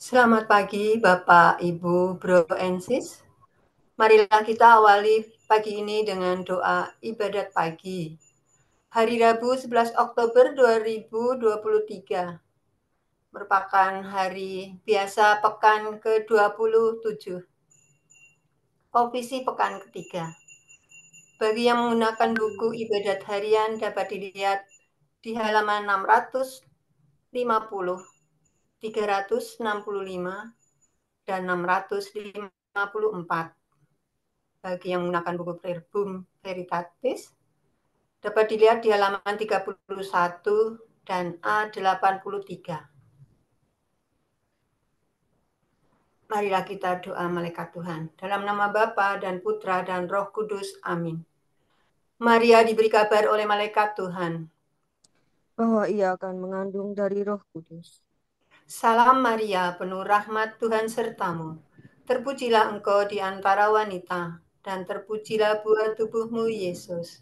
Selamat pagi Bapak, Ibu, Bro, and Sis. Marilah kita awali pagi ini dengan doa ibadat pagi. Hari Rabu 11 Oktober 2023 merupakan hari biasa pekan ke-27, Ofisi pekan ketiga. Bagi yang menggunakan buku ibadat harian dapat dilihat di halaman 650, 365, dan 654. Bagi yang menggunakan buku Verbum Veritatis, dapat dilihat di halaman 31 dan A83. Marilah kita doa malaikat Tuhan. Dalam nama Bapa dan Putra dan Roh Kudus. Amin. Maria diberi kabar oleh malaikat Tuhan. Bahwa ia akan mengandung dari Roh Kudus. Salam Maria, penuh rahmat Tuhan sertamu. Terpujilah engkau di antara wanita, dan terpujilah buah tubuhmu, Yesus.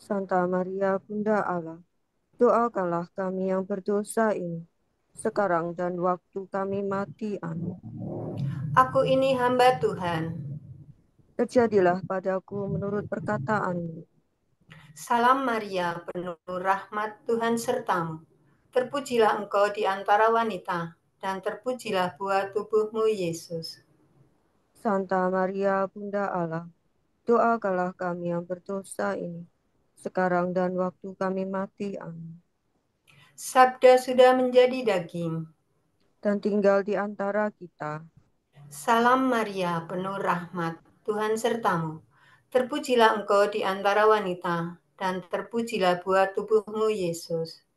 Santa Maria, Bunda Allah, doakanlah kami yang berdosa ini, sekarang dan waktu kami mati. Amin. Aku ini hamba Tuhan. Terjadilah padaku menurut perkataanmu. Salam Maria, penuh rahmat Tuhan sertamu. Terpujilah engkau di antara wanita, dan terpujilah buah tubuhmu, Yesus. Santa Maria, Bunda Allah, doakanlah kami yang berdosa ini, sekarang dan waktu kami mati. Amin. Sabda sudah menjadi daging. Dan tinggal di antara kita. Salam Maria, penuh rahmat Tuhan sertamu. Terpujilah engkau di antara wanita, dan terpujilah buah tubuhmu, Yesus.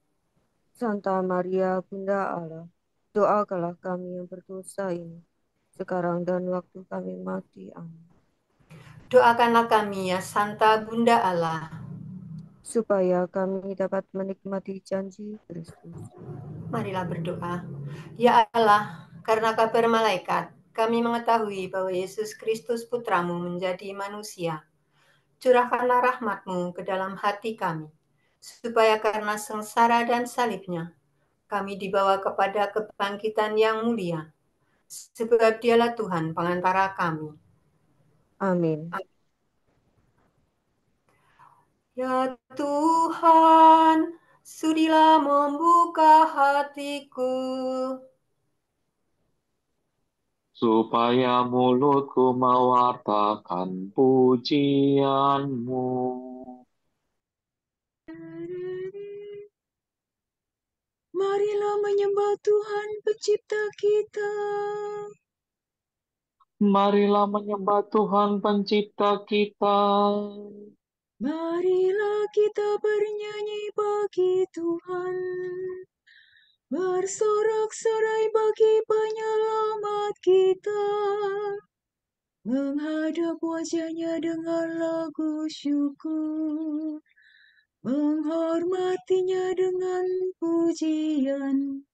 Santa Maria, Bunda Allah, doakanlah kami yang berdosa ini, sekarang dan waktu kami mati. Amin. Doakanlah kami ya Santa Bunda Allah, Supaya kami dapat menikmati janji Kristus. marilah berdoa. Ya Allah, karena kabar malaikat, kami mengetahui bahwa Yesus Kristus Putramu menjadi manusia. Curahkanlah rahmat-Mu ke dalam hati kami, supaya karena sengsara dan salibnya, kami dibawa kepada kebangkitan yang mulia. Sebab dialah Tuhan pengantara kami. Amin. Ya Tuhan, sudilah membuka hatiku, supaya mulutku mewartakan pujianmu. Marilah menyembah Tuhan pencipta kita. Marilah menyembah Tuhan pencipta kita. Marilah kita bernyanyi bagi Tuhan. Bersorak-sorai bagi penyelamat kita. Menghadap wajahnya dengan lagu syukur. Menghormatinya dengan pujian.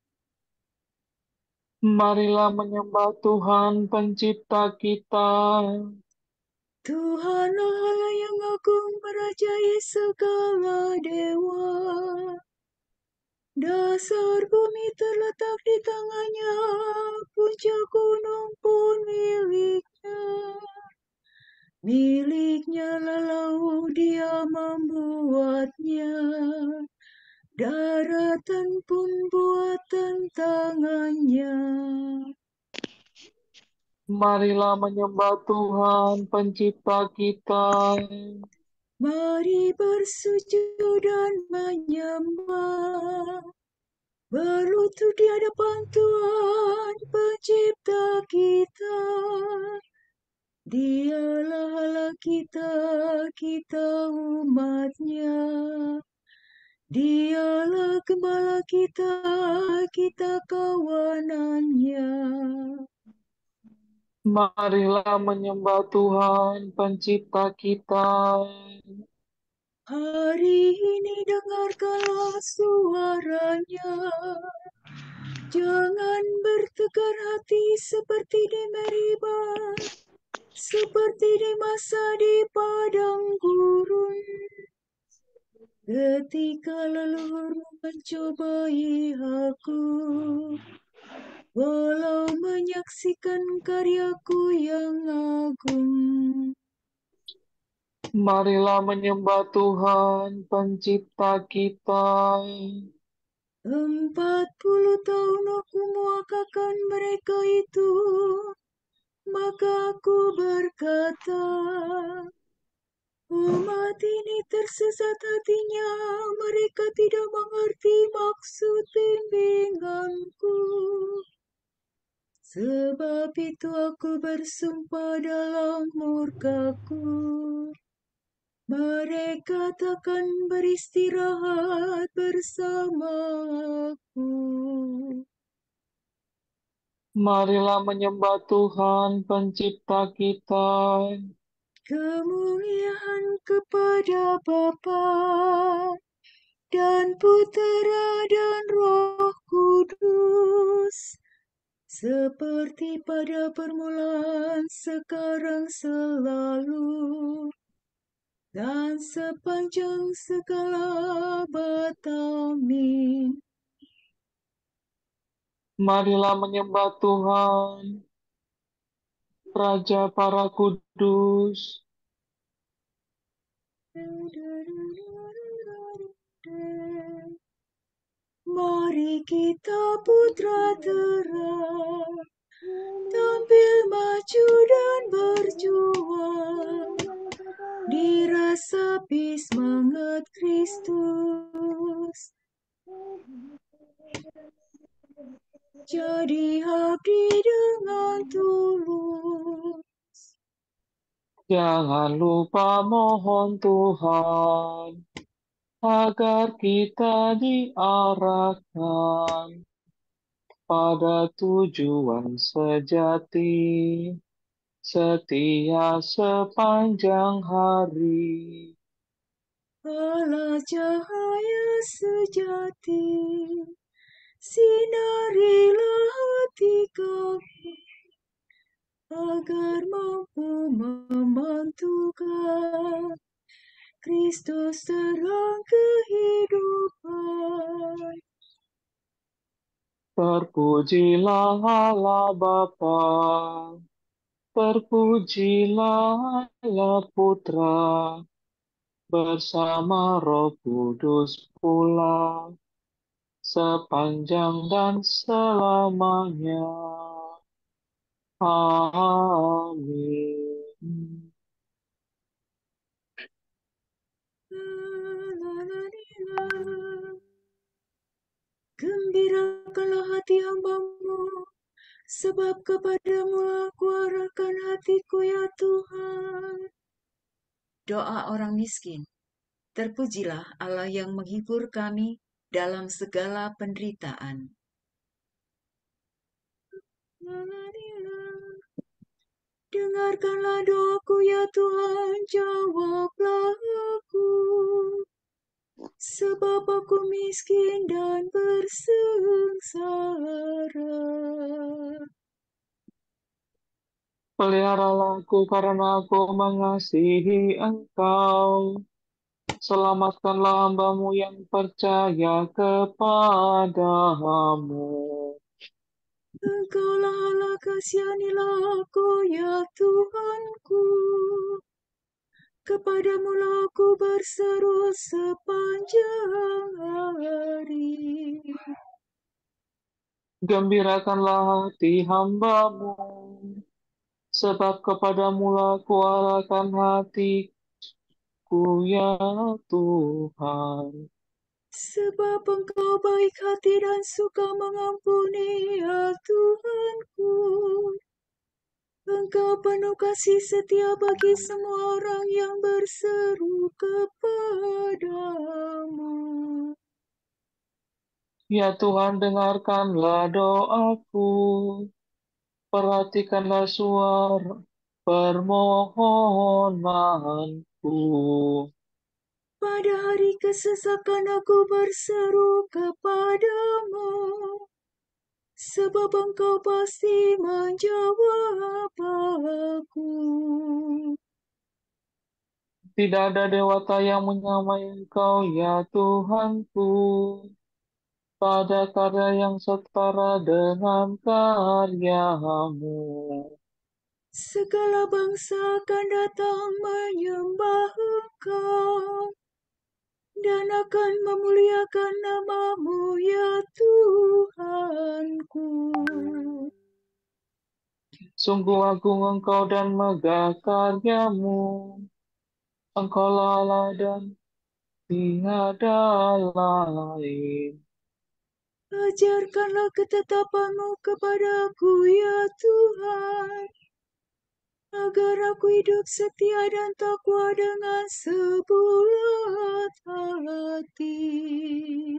Marilah menyembah Tuhan pencipta kita. Tuhanlah Allah yang agung merajai segala dewa. Dasar bumi terletak di tangannya, puncak gunung pun miliknya. Miliknya lalu dia membuatnya, daratan pun buatan tangannya. Marilah menyembah Tuhan pencipta kita. Mari bersujud dan menyembah. Berlutut di hadapan Tuhan pencipta kita. Dialah Allah kita, kita umatnya. Dialah gembala kita, kita kawanannya. Marilah menyembah Tuhan pencipta kita. Hari ini dengarkanlah suaranya. Jangan bertegar hati seperti di Meriba, seperti di masa di padang gurun. Ketika leluhur mencobai aku, walau menyaksikan karyaku yang agung. Marilah menyembah Tuhan, pencipta kita. 40 tahun aku muakakan mereka itu, maka aku berkata, umat ini tersesat hatinya, mereka tidak mengerti maksud bimbinganku. Sebab itu aku bersumpah dalam murkaku, mereka takkan beristirahat bersama aku. Marilah menyembah Tuhan, pencipta kita. Kemuliaan kepada Bapa dan Putera dan Roh Kudus, seperti pada permulaan, sekarang, selalu, dan sepanjang segala abad. Amin. Marilah menyembah Tuhan, Raja para kudus. Mari kita putra terang, tampil maju dan berjuang, diresapi semangat Kristus. Jadi abdi dengan tulus. Jangan lupa mohon Tuhan, agar kita diarahkan pada tujuan sejati, setia sepanjang hari. Allah cahaya sejati, sinarilah hati kami, agar mampu memantulkan Kristus terang kehidupan. Terpujilah Allah Bapa, terpujilah Allah Putra, bersama Roh Kudus pula, sepanjang dan selamanya. Amin. Gembirakanlah hati hambamu, sebab kepadamu aku arahkan hatiku, ya Tuhan. Doa orang miskin. Terpujilah Allah yang menghibur kami dalam segala penderitaan. Dengarkanlah doaku, ya Tuhan, jawablah aku. Sebab aku miskin dan bersengsara. Peliharalah aku karena aku mengasihi Engkau. Selamatkanlah hambamu yang percaya kepadamu. Engkaulah Allah, kasihanilah aku, ya Tuhanku. Kepadamu aku berseru sepanjang hari. Gembirakanlah hati hambamu, sebab kepadamu aku arahkan hatiku, ya Tuhan. Sebab Engkau baik hati dan suka mengampuni, ya Tuhanku. Engkau penuh kasih setia bagi semua orang yang berseru kepadamu. Ya Tuhan, dengarkanlah doaku. Perhatikanlah suara permohonanku. Pada hari kesesakan aku berseru kepadamu, sebab Engkau pasti menjawab aku. Tidak ada dewata yang menyamai Engkau, ya Tuhanku. pada karya yang setara dengan karyamu. Segala bangsa akan datang menyembah Engkau dan akan memuliakan nama-Mu, ya Tuhanku. Sungguh agung Engkau dan megah karyamu. Engkaulah Allah dan tiada lain. Ajarkanlah ketetapan-Mu kepadaku, ya Tuhan, agar aku hidup setia dan takwa dengan sebulat hati.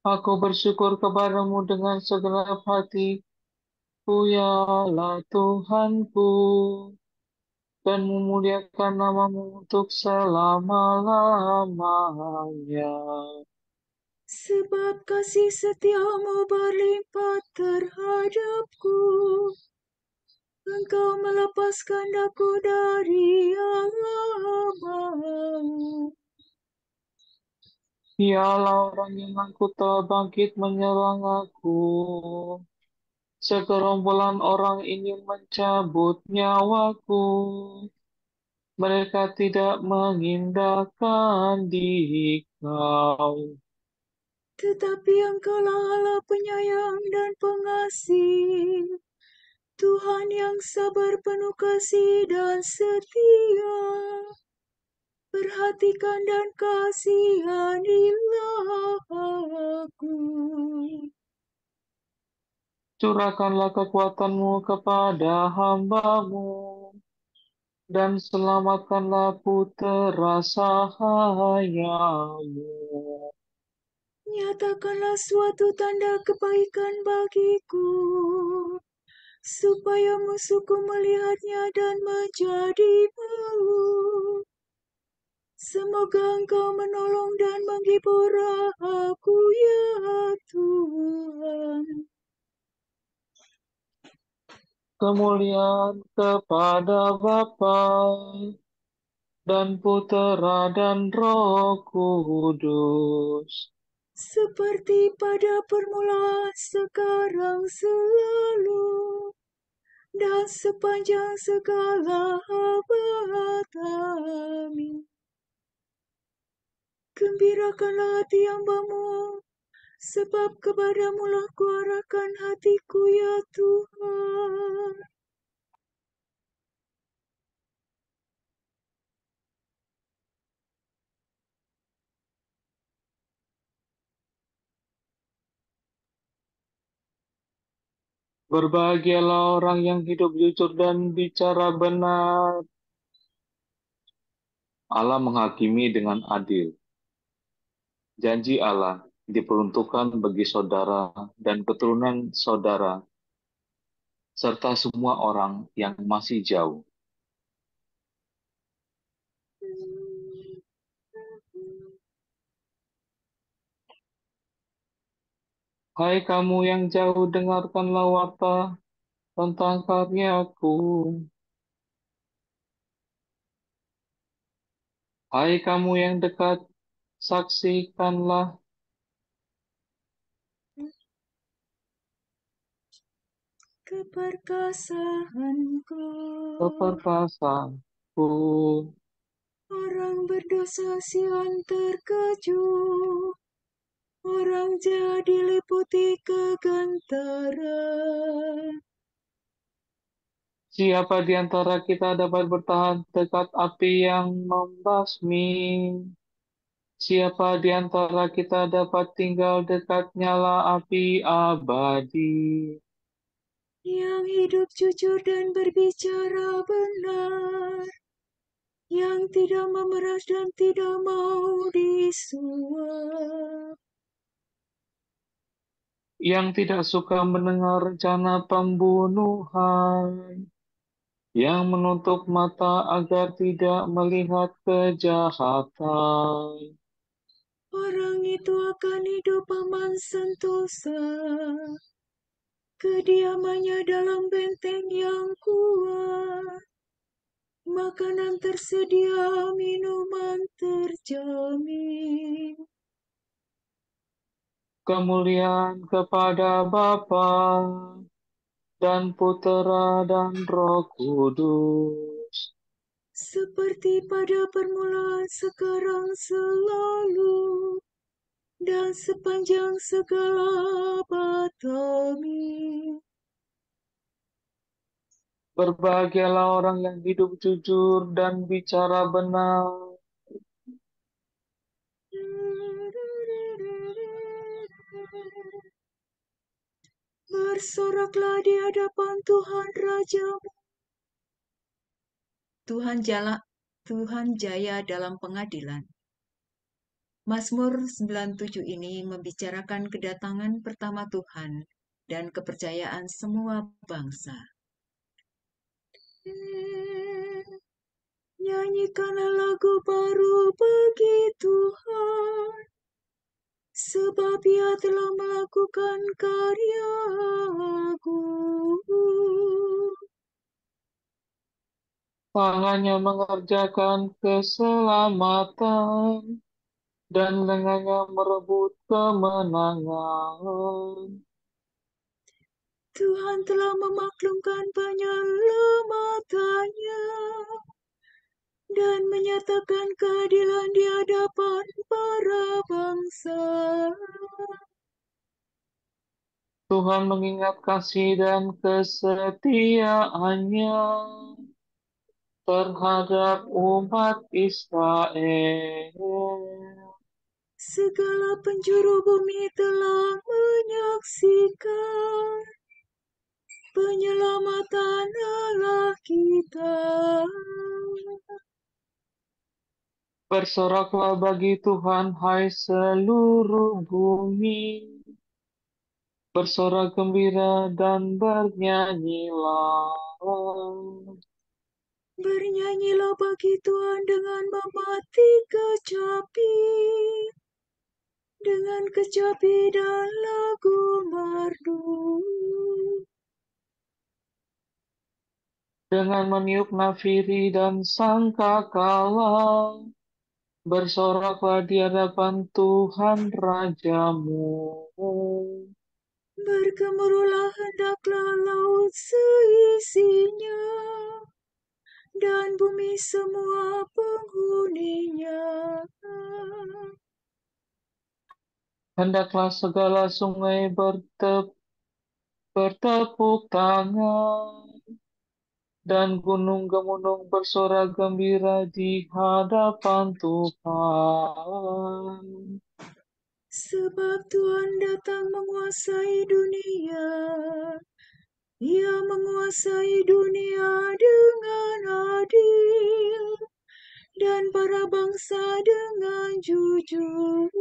Aku bersyukur kepadamu dengan segenap hatiku, ya Allah Tuhanku, dan memuliakan namamu untuk selama-lamanya. Sebab kasih setiamu berlimpah terhadapku. Engkau melepaskan aku dari alammu. Dialah orang yang aku telah bangkit menyerang aku. Segerombolan orang ingin mencabut nyawaku. Mereka tidak mengindahkan Dikau. Tetapi Engkaulah Allah penyayang dan pengasih, Tuhan yang sabar penuh kasih dan setia. Perhatikan dan kasihanilah aku. Curahkanlah kekuatanmu kepada hamba-Mu, dan selamatkanlah putera sahayamu. Nyatakanlah suatu tanda kebaikan bagiku, supaya musuhku melihatnya dan menjadi malu. Semoga Engkau menolong dan menghibur aku, ya Tuhan. Kemuliaan kepada Bapa dan Putera dan Roh Kudus, Seperti pada permulaan, sekarang, selalu, dan sepanjang segala abad. Amin. Gembirakanlah hati hamba-Mu, sebab kepadamu-lah kuarahkan hatiku, ya Tuhan. berbahagialah orang yang hidup jujur dan bicara benar. Allah menghakimi dengan adil. Janji Allah diperuntukkan bagi saudara dan keturunan saudara, serta semua orang yang masih jauh. Hai kamu yang jauh, dengarkanlah warta tentang karyaku. Hai kamu yang dekat, saksikanlah Keperkasaanku. keperkasaanku. Orang berdosa sian terkejut, orang jahat diliputi kegantaran. Siapa di antara kita dapat bertahan dekat api yang membasmi? Siapa di antara kita dapat tinggal dekat nyala api abadi? Yang hidup jujur dan berbicara benar, yang tidak memeras dan tidak mau disuap, Yang tidak suka mendengar rencana pembunuhan, yang menutup mata agar tidak melihat kejahatan. orang itu akan hidup aman sentosa. Kediamannya dalam benteng yang kuat. Makanan tersedia, minuman terjamin. Kemuliaan kepada Bapa dan Putera dan Roh Kudus. seperti pada permulaan, sekarang, selalu, dan sepanjang segala abad. Amin. Berbahagialah orang yang hidup jujur dan bicara benar, Bersoraklah di hadapan Tuhan Rajamu. Tuhan jaya dalam pengadilan. Mazmur 97 ini membicarakan kedatangan pertama Tuhan dan kepercayaan semua bangsa. Nyanyikanlah lagu baru bagi Tuhan, sebab Ia telah melakukan karya agung. tangannya mengerjakan keselamatan, dan lengannya merebut kemenangan. Tuhan telah memaklumkan penyelamatannya dan menyatakan keadilan di hadapan para bangsa. Tuhan mengingat kasih dan kesetiaannya terhadap umat Israel. Segala penjuru bumi telah menyaksikan penyelamatan Allah kita. Bersoraklah bagi Tuhan, hai seluruh bumi. Bersorak gembira dan bernyanyilah. Bernyanyilah bagi Tuhan dengan memati kecapi, dengan kecapi dan lagu merdu. Dengan meniup nafiri dan sangkakala, bersoraklah di hadapan Tuhan Rajamu. Bergemuruhlah hendaklah laut seisinya, dan bumi semua penghuninya. Hendaklah segala sungai bertepuk tangan, dan gunung-gunung bersorak gembira di hadapan Tuhan. Sebab Tuhan datang menguasai dunia. Ia menguasai dunia dengan adil, dan para bangsa dengan jujur.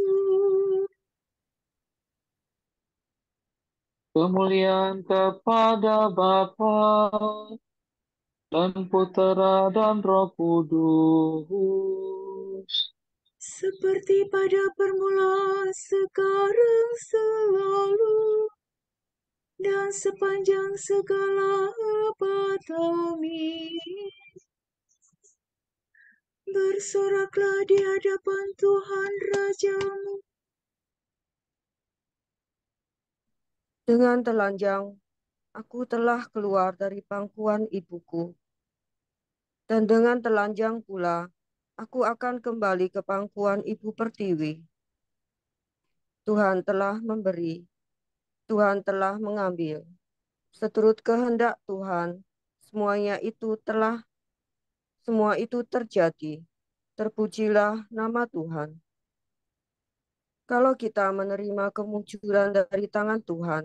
Kemuliaan kepada Bapa dan Putera dan Roh Kudus. Seperti pada permulaan, sekarang, selalu, dan sepanjang segala abad. Amin. Bersoraklah di hadapan Tuhan Rajamu. Dengan telanjang, aku telah keluar dari pangkuan ibuku. Dan dengan telanjang pula, aku akan kembali ke pangkuan ibu pertiwi. Tuhan telah memberi, Tuhan telah mengambil. Seturut kehendak Tuhan, semua itu terjadi. Terpujilah nama Tuhan. Kalau kita menerima kemunculan dari tangan Tuhan,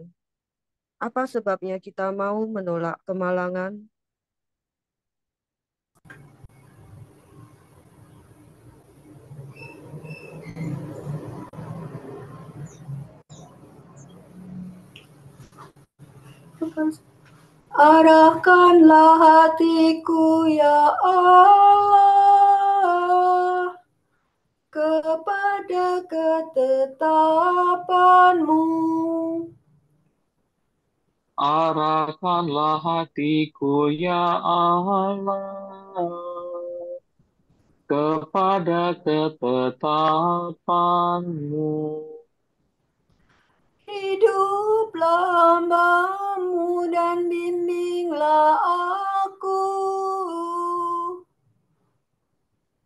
apa sebabnya kita mau menolak kemalangan? Arahkanlah hatiku ya Allah kepada ketetapan-Mu. Arahkanlah hatiku ya Allah kepada ketetapan-Mu. Hiduplah hambamu dan bimbinglah aku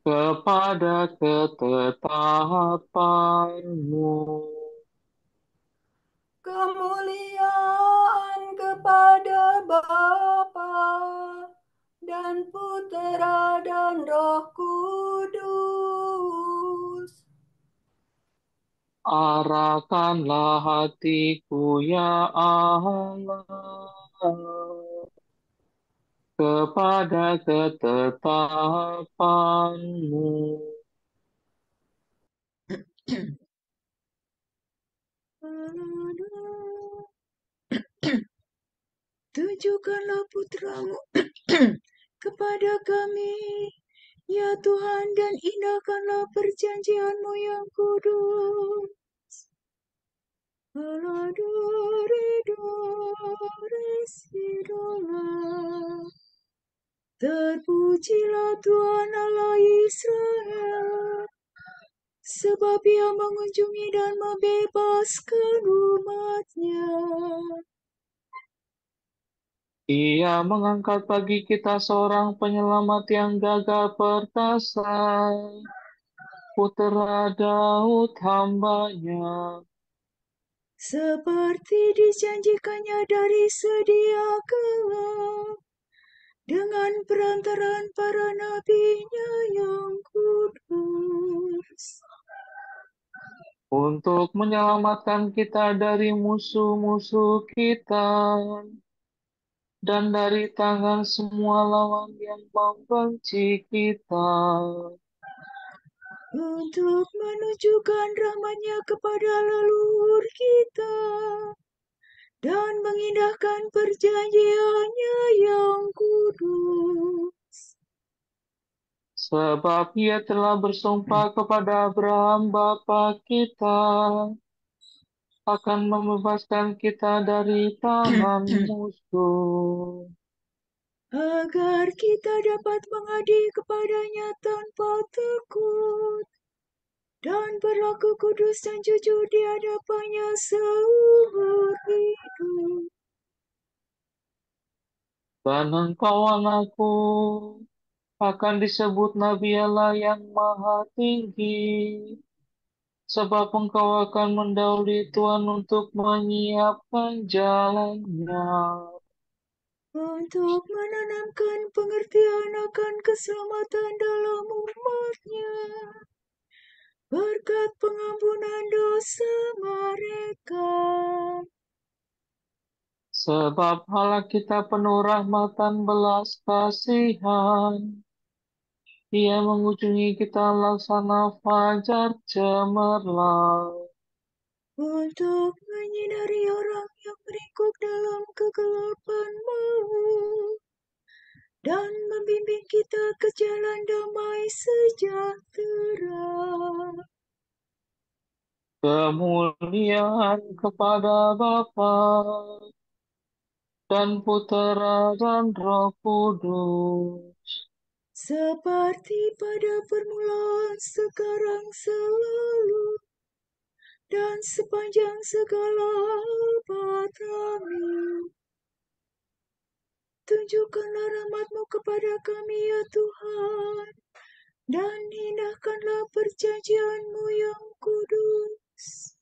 kepada ketetapanmu. kemuliaan kepada Bapa dan Putera dan Roh Kudus. Arahkanlah hatiku ya Allah kepada ketetapanmu. Tunjukkanlah putramu kepada kami, ya Tuhan, dan indahkanlah perjanjianmu yang kudus. Terpujilah Tuhan Allah Israel, sebab Ia mengunjungi dan membebaskan umat-Nya. Ia mengangkat bagi kita seorang penyelamat yang gagah perkasa, Putera Daud hamba-Nya. Seperti dijanjikannya dari sedia kala, dengan perantaraan para nabi-Nya yang kudus. Untuk menyelamatkan kita dari musuh-musuh kita, dan dari tangan semua lawan yang membenci kita. Untuk menunjukkan rahmat-Nya kepada leluhur kita, dan mengindahkan perjanjian-Nya yang kudus. Sebab Ia telah bersumpah kepada Abraham bapa kita, akan membebaskan kita dari tangan musuh. Agar kita dapat mengabdi kepada-Nya tanpa takut, dan berlaku kudus dan jujur di hadapan-Nya seumur hidup. Dan engkau anakku akan disebut Nabi Allah yang Maha Tinggi, sebab engkau akan mendahului Tuhan untuk menyiapkan jalannya. Untuk menanamkan pengertian akan keselamatan dalam umat-Nya, berkat pengampunan dosa mereka. Sebab Allah kita penuh rahmatan belas kasihan. Ia mengunjungi kita laksana fajar cemerlang. Untuk menyinari orang yang meringkuk dalam kegelapan maut, dan membimbing kita ke jalan damai sejahtera. Kemuliaan kepada Bapa dan Putera dan Roh Kudus. Seperti pada permulaan, sekarang, selalu, dan sepanjang segala abad. Amin. Tunjukkanlah rahmat-Mu kepada kami, ya Tuhan, dan indahkanlah perjanjian-Mu yang kudus.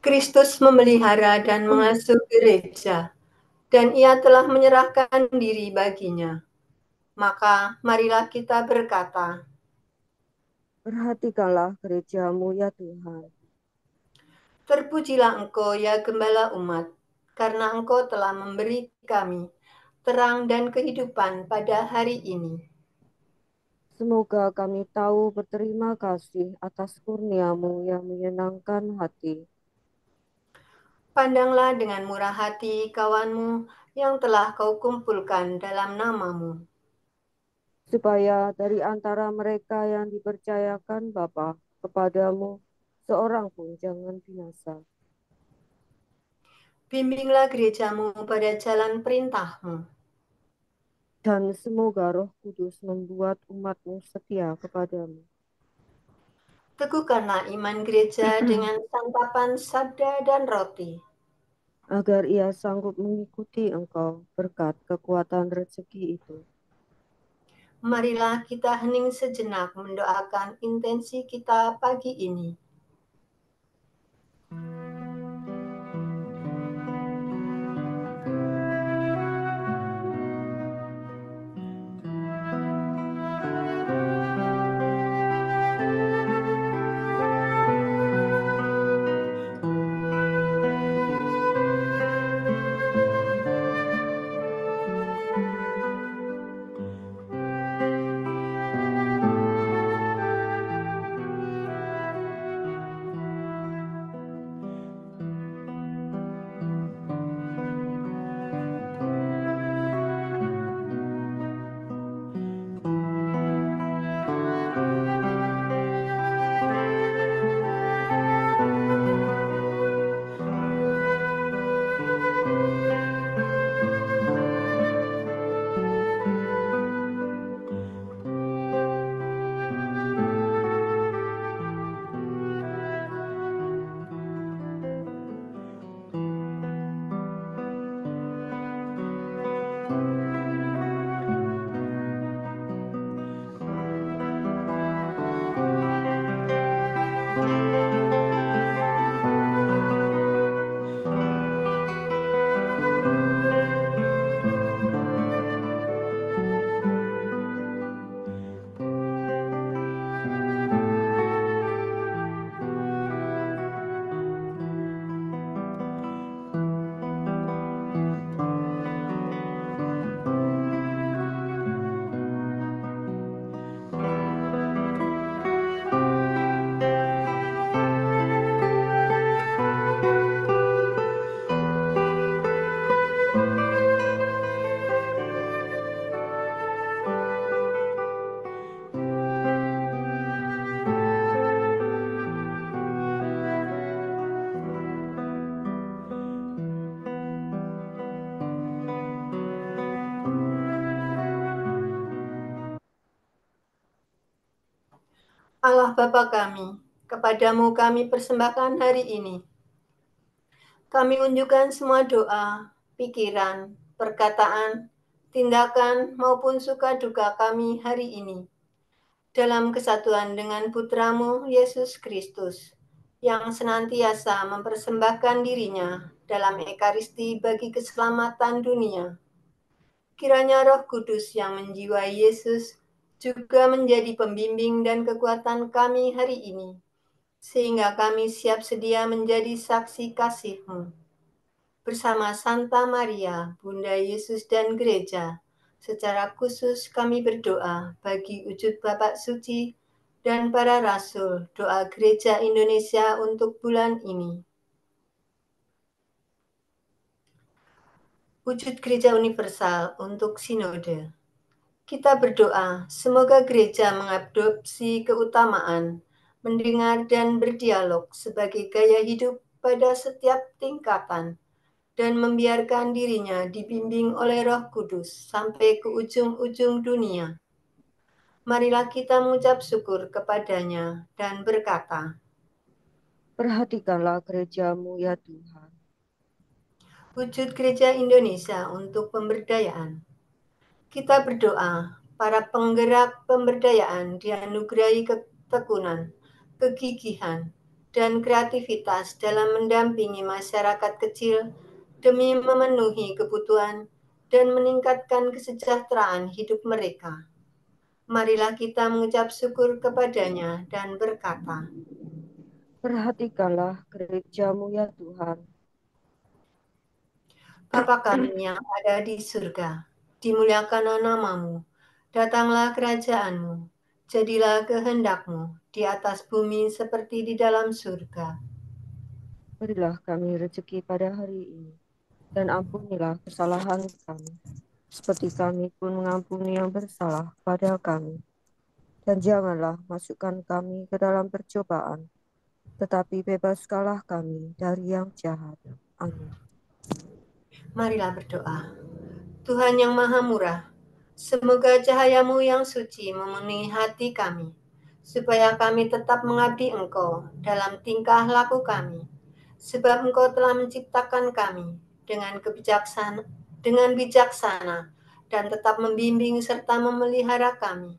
Kristus memelihara dan mengasuh gereja, dan Ia telah menyerahkan diri baginya. Maka marilah kita berkata, Perhatikanlah gereja-Mu ya Tuhan. terpujilah Engkau ya Gembala umat, karena Engkau telah memberi kami terang dan kehidupan pada hari ini. Semoga kami tahu berterima kasih atas kurnia-Mu yang menyenangkan hati. Pandanglah dengan murah hati kawanmu yang telah kau kumpulkan dalam namamu. Supaya dari antara mereka yang dipercayakan Bapa kepadamu, seorang pun jangan binasa. Bimbinglah gerejamu pada jalan perintahmu. Dan semoga Roh Kudus membuat umat-Mu setia kepadamu. Teguhkanlah iman gereja dengan santapan sabda dan roti. agar ia sanggup mengikuti Engkau berkat kekuatan rezeki itu. Marilah kita hening sejenak mendoakan intensi kita pagi ini. Allah Bapa kami, kepadamu kami persembahkan hari ini. Kami unjukkan semua doa, pikiran, perkataan, tindakan, maupun suka duka kami hari ini. Dalam kesatuan dengan Putramu Yesus Kristus, yang senantiasa mempersembahkan dirinya dalam Ekaristi bagi keselamatan dunia. Kiranya Roh Kudus yang menjiwai Yesus juga menjadi pembimbing dan kekuatan kami hari ini, sehingga kami siap sedia menjadi saksi kasih-Mu. Bersama Santa Maria, Bunda Yesus dan Gereja, secara khusus kami berdoa bagi wujud Bapak Suci dan para Rasul, doa Gereja Indonesia untuk bulan ini. Wujud Gereja Universal untuk Sinode. Kita berdoa, semoga gereja mengadopsi keutamaan, mendengar dan berdialog sebagai gaya hidup pada setiap tingkatan, dan membiarkan dirinya dibimbing oleh Roh Kudus sampai ke ujung-ujung dunia. Marilah kita mengucap syukur kepadanya dan berkata, Perhatikanlah gerejamu ya Tuhan. wujud Gereja Indonesia untuk pemberdayaan. Kita berdoa, para penggerak pemberdayaan dianugerahi ketekunan, kegigihan, dan kreativitas dalam mendampingi masyarakat kecil demi memenuhi kebutuhan dan meningkatkan kesejahteraan hidup mereka. Marilah kita mengucap syukur kepadanya dan berkata, Perhatikanlah gerejamu ya Tuhan. Bapa kami yang ada di surga, dimuliakanlah namamu, datanglah kerajaanmu, jadilah kehendakmu di atas bumi seperti di dalam surga. Berilah kami rezeki pada hari ini, dan ampunilah kesalahan kami, seperti kami pun mengampuni yang bersalah pada kami. Dan janganlah masukkan kami ke dalam percobaan, tetapi bebaskanlah kami dari yang jahat. Amin. Marilah berdoa. Tuhan yang Maha Murah, semoga cahayamu yang suci memenuhi hati kami, supaya kami tetap mengabdi Engkau dalam tingkah laku kami, sebab Engkau telah menciptakan kami dengan bijaksana dan tetap membimbing serta memelihara kami.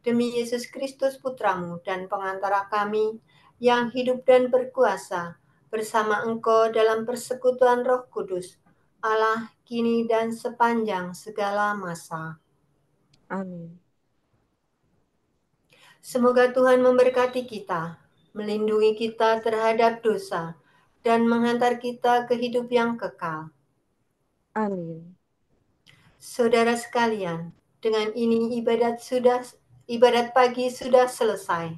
Demi Yesus Kristus Putramu dan pengantara kami yang hidup dan berkuasa bersama Engkau dalam persekutuan Roh Kudus, Allah kini dan sepanjang segala masa. Amin. Semoga Tuhan memberkati kita, melindungi kita terhadap dosa, dan menghantar kita ke hidup yang kekal. Amin. Saudara sekalian, dengan ini ibadat pagi sudah selesai.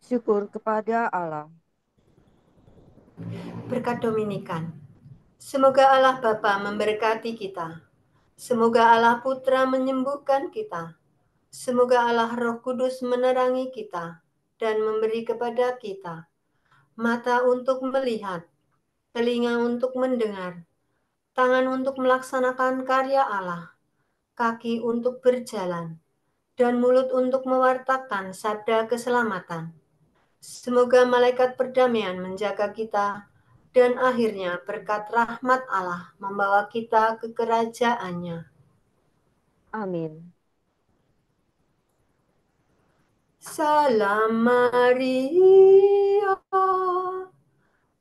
Syukur kepada Allah. Berkat Dominikan. Semoga Allah Bapa memberkati kita. Semoga Allah Putra menyembuhkan kita. Semoga Allah Roh Kudus menerangi kita dan memberi kepada kita mata untuk melihat, telinga untuk mendengar, tangan untuk melaksanakan karya Allah, kaki untuk berjalan, dan mulut untuk mewartakan sabda keselamatan. Semoga malaikat perdamaian menjaga kita, dan akhirnya berkat rahmat Allah membawa kita ke kerajaannya. Amin. Salam Maria,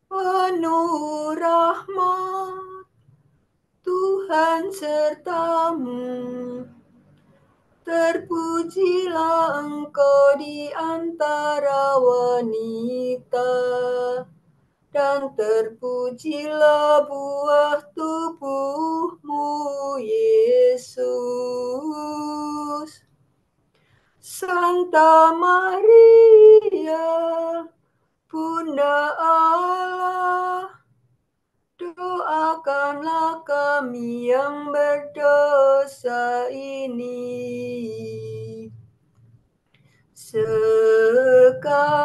penuh rahmat, Tuhan sertamu. Terpujilah engkau di antara wanita, dan terpujilah buah tubuhmu, Yesus. Santa Maria, Bunda Allah, doakanlah kami yang berdosa ini sekarang